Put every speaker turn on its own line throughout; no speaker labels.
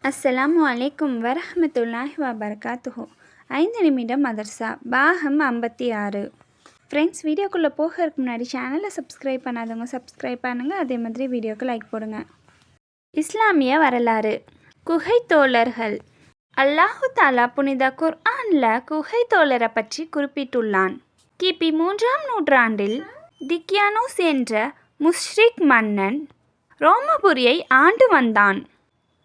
அஸ்ஸலாமு அலைக்கும் வரஹ்மத்துல்லாஹி வபரகாத்துஹு. 5 நிமிடம் மதர்சா பாகம் 56. ஃப்ரெண்ட்ஸ், வீடியோக்குள்ளே போகிறதுக்கு முன்னாடி சேனலை சப்ஸ்கிரைப் பண்ணாதவங்க சப்ஸ்கிரைப் பண்ணுங்கள். அதே மாதிரி வீடியோக்கு லைக் போடுங்க. இஸ்லாமிய வரலாறு. குகை தோழர்கள். அல்லாஹு தாலா புனித குர்ஆனில் குகை தோழரை பற்றி குறிப்பிட்டுள்ளான். கிபி 3ஆம் நூற்றாண்டில் திக்யானோஸ் என்ற முஷ்ரிக் மன்னன் ரோமபுரியை ஆண்டு வந்தான்.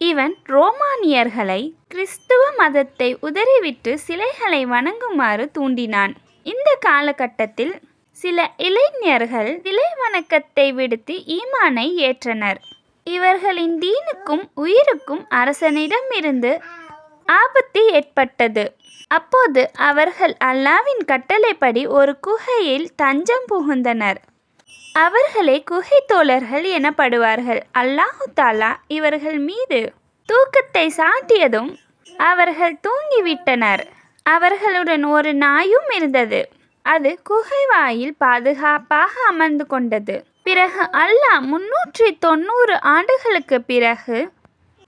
இவன் ரோமானியர்களை கிறிஸ்துவ மதத்தை உதறிவிட்டு சிலைகளை வணங்குமாறு தூண்டினான். இந்த காலகட்டத்தில் சில இளைஞர்கள் சிலை வணக்கத்தை விடுத்து ஈமானை ஏற்றனர். இவர்களின் தீனுக்கும் உயிருக்கும் அரசனிடமிருந்து ஆபத்து ஏற்பட்டது. அப்போது அவர்கள் அல்லாவின் கட்டளைப்படி ஒரு குகையில் தஞ்சம் புகுந்தனர். அவர்களே குகை தோழர்கள் எனப்படுவார்கள். அல்லாஹு தாலா இவர்கள் மீது தூக்கத்தை சாட்டியதும் அவர்கள் தூங்கிவிட்டனர். அவர்களுடன் ஒரு நாயும் இருந்தது. அது குகை வாயில் பாதுகாப்பாக அமர்ந்து கொண்டது. பிறகு அல்லாஹ் 390 ஆண்டுகளுக்கு பிறகு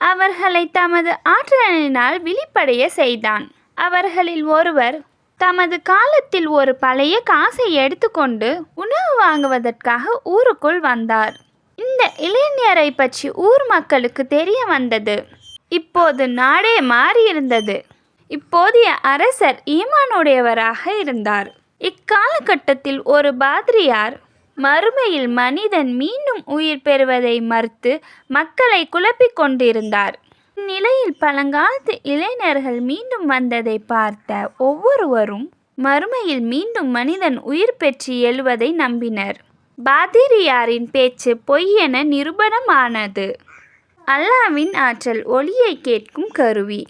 அவர்களை தமது ஆற்றலினால் விழிப்படைய செய்தான். அவர்களில் ஒருவர் தமது காலத்தில் ஒரு பழைய காசை எடுத்துக்கொண்டு உணவு வாங்குவதற்காக ஊருக்குள் வந்தார். இந்த இளைஞரை பற்றி ஊர் மக்களுக்கு தெரிய வந்தது. இப்போது நாடே மாறியிருந்தது. இப்போதைய அரசர் ஈமானுடையவராக இருந்தார். இக்காலகட்டத்தில் ஒரு பாதிரியார் மறுமையில் மனிதன் மீண்டும் உயிர் பெறுவதை மறுத்து மக்களை குழப்பிக் கொண்டிருந்தார். இந்நிலையில் பழங்காலத்து இளைஞர்கள் மீண்டும் வந்ததை பார்த்த ஒவ்வொருவரும் மறுமையில் மீண்டும் மனிதன் உயிர் பெற்று எழுவதை நம்பினர். பாதிரியாரின் பேச்சு பொய் என நிரூபணமானது. அல்லாவின் ஆற்றல் ஒலியை கேட்கும் கருவி.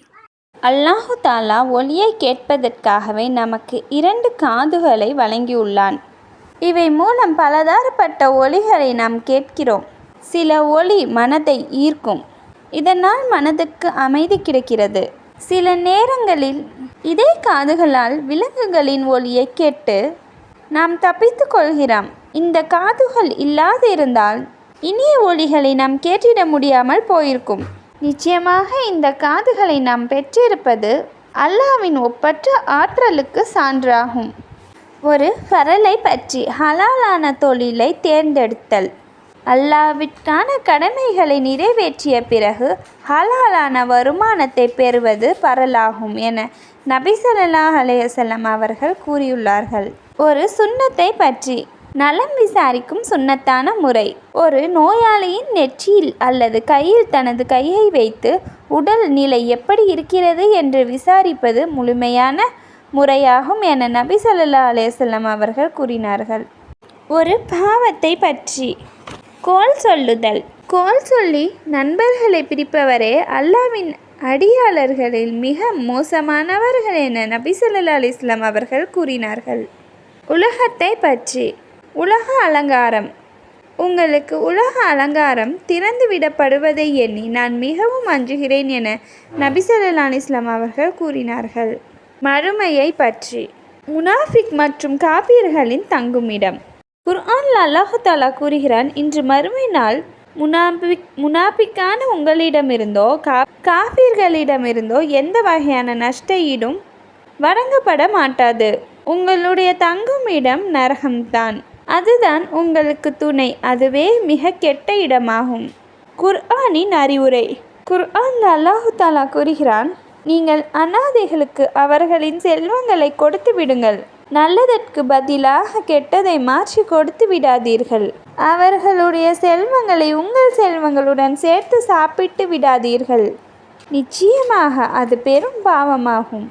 அல்லாஹு தாலா ஒலியை கேட்பதற்காகவே நமக்கு 2 காதுகளை வழங்கியுள்ளான். இவை மூலம் பலதரப்பட்ட ஒலிகளை நாம் கேட்கிறோம். சில ஒலி மனதை ஈர்க்கும். இதனால் மனதுக்கு அமைதி கிடைக்கிறது. சில நேரங்களில் இதே காதுகளால் விலங்குகளின் ஒலியை கேட்டு நாம் தப்பித்து கொள்கிறோம். இந்த காதுகள் இல்லாதிருந்தால் இனிய ஒலிகளை நாம் கேட்டிட முடியாமல் போயிருக்கும். நிச்சயமாக இந்த காதுகளை நாம் பெற்றிருப்பது அல்லாவின் ஒப்பற்ற ஆற்றலுக்கு சான்றாகும். ஒரு ஃபரலை பற்றி. ஹலாலான தொழிலை தேர்ந்தெடுத்தல். அல்லாவிற்கான கடமைகளை நிறைவேற்றிய பிறகு ஹலாலான வருமானத்தை பெறுவது பரலாகும் என நபி ஸல்லல்லாஹு அலைஹி வஸல்லம் அவர்கள் கூறியுள்ளார்கள். ஒரு சுன்னத்தை பற்றி. நலம் விசாரிக்கும் சுன்னத்தான முறை. ஒரு நோயாளியின் நெற்றியில் அல்லது கையில் தனது கையை வைத்து உடல் நிலை எப்படி இருக்கிறது என்று விசாரிப்பது முழுமையான முறையாகும் என நபி ஸல்லல்லாஹு அலைஹி வஸல்லம் அவர்கள் கூறினார்கள். ஒரு பாவத்தை பற்றி. கோல் சொல்லுதல். கோல் சொல்லி நண்பர்களை பிரிப்பவரே அல்லாவின் அடியாளர்களில் மிக மோசமானவர்கள் என நபி ஸல்லல்லாஹு அலைஹி வஸல்லம் அவர்கள் கூறினார்கள். உலகத்தை பற்றி. உலக அலங்காரம். உங்களுக்கு உலக அலங்காரம் திறந்து விடப்படுவதை எண்ணி நான் மிகவும் அஞ்சுகிறேன் என நபி ஸல்லல்லாஹு அலைஹி வஸல்லம் அவர்கள் கூறினார்கள். மறுமையை பற்றி. முனாஃபிக் மற்றும் காபீர்களின் தங்குமிடம். குர்ஆனில் அல்லாஹு தாலா கூறுகிறான், இன்று மறுமை நாள் முனாபிக்கான உங்களிடமிருந்தோ காபீர்களிடமிருந்தோ எந்த வகையான நஷ்ட ஈடும் வழங்கப்பட மாட்டாது. உங்களுடைய தங்குமிடம் நரகம்தான். அதுதான் உங்களுக்கு துணை. அதுவே மிக கெட்ட இடமாகும். குர்ஆனின் அறிவுரை. குர்ஆனில் அல்லாஹு தாலா கூறுகிறான், நீங்கள் அனாதைகளுக்கு அவர்களின் செல்வங்களை கொடுத்து விடுங்கள். நல்லதற்கு பதிலாக கெட்டதை மாற்றி கொடுத்து விடாதீர்கள். அவர்களுடைய செல்வங்களை உங்கள் செல்வங்களுடன் சேர்த்து சாப்பிட்டு விடாதீர்கள். நிச்சயமாக அது பெரும் பாவமாகும்.